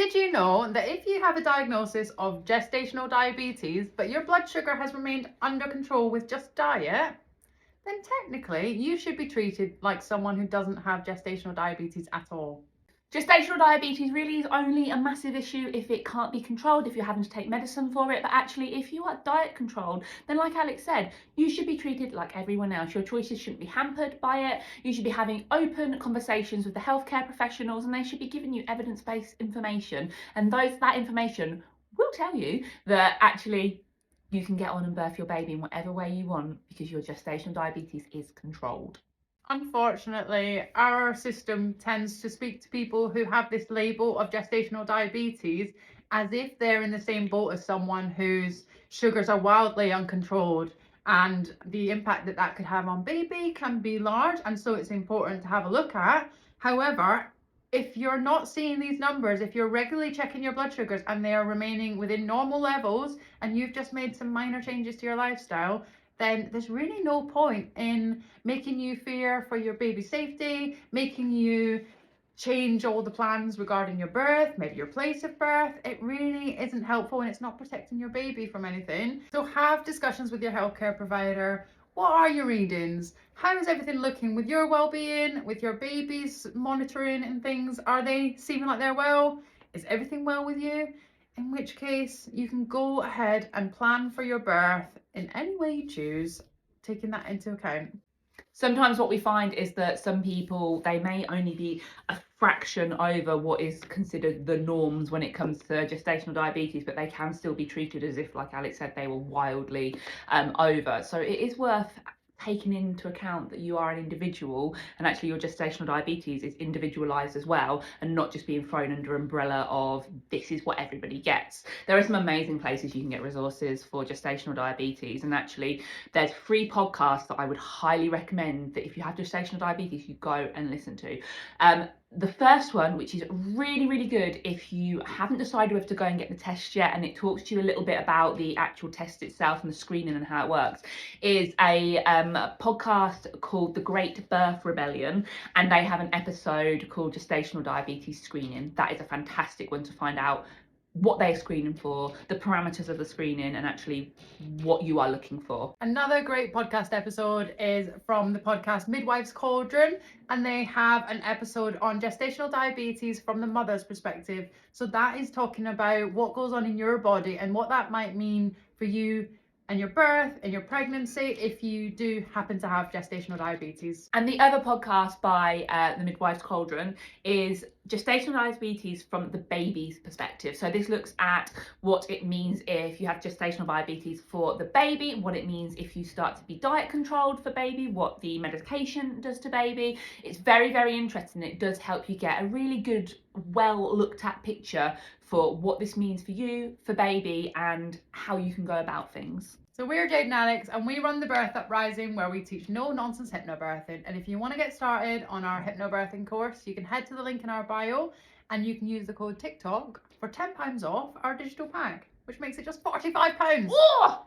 Did you know that if you have a diagnosis of gestational diabetes, but your blood sugar has remained under control with just diet, then technically you should be treated like someone who doesn't have gestational diabetes at all. Gestational diabetes really is only a massive issue if it can't be controlled, if you're having to take medicine for it. But actually, if you are diet controlled, then like Alex said, you should be treated like everyone else. Your choices shouldn't be hampered by it. You should be having open conversations with the healthcare professionals, and they should be giving you evidence-based information. And that information will tell you that actually you can get on and birth your baby in whatever way you want because your gestational diabetes is controlled. Unfortunately, our system tends to speak to people who have this label of gestational diabetes as if they're in the same boat as someone whose sugars are wildly uncontrolled, and the impact that that could have on baby can be large, and so it's important to have a look at. However, if you're not seeing these numbers, if you're regularly checking your blood sugars and they are remaining within normal levels and you've just made some minor changes to your lifestyle, then there's really no point in making you fear for your baby's safety, making you change all the plans regarding your birth, maybe your place of birth. It really isn't helpful and it's not protecting your baby from anything. So have discussions with your healthcare provider. What are your readings? How is everything looking with your well-being, with your baby's monitoring and things? Are they seeming like they're well? Is everything well with you? In which case you can go ahead and plan for your birth in any way you choose, taking that into account. Sometimes what we find is that some people, they may only be a fraction over what is considered the norms when it comes to gestational diabetes, but they can still be treated as if, like Alex said, they were wildly over. So it is worth taking into account that you are an individual, and actually your gestational diabetes is individualized as well, and not just being thrown under umbrella of this is what everybody gets. There are some amazing places you can get resources for gestational diabetes, and actually there's free podcasts that I would highly recommend that if you have gestational diabetes you go and listen to. The first one, which is really good if you haven't decided whether to go and get the test yet, and it talks to you a little bit about the actual test itself and the screening and how it works, is a podcast called The Great Birth Rebellion, and they have an episode called Gestational Diabetes Screening. That is a fantastic one to find out what they're screening for, the parameters of the screening, and actually what you are looking for. Another great podcast episode is from the podcast Midwife's Cauldron, and they have an episode on gestational diabetes from the mother's perspective. So that is talking about what goes on in your body and what that might mean for you and your birth and your pregnancy if you do happen to have gestational diabetes. And the other podcast by the Midwife's Cauldron is Gestational Diabetes from the baby's perspective. So this looks at what it means if you have gestational diabetes for the baby, what it means if you start to be diet controlled for baby, what the medication does to baby. It's very interesting. It does help you get a really good, well looked at picture for what this means for you, for baby, and how you can go about things. So we're Jade and Alex, and we run the Birth Uprising, where we teach no nonsense hypnobirthing. And if you want to get started on our hypnobirthing course, you can head to the link in our bio and you can use the code TikTok for £10 off our digital pack, which makes it just £45. Oh!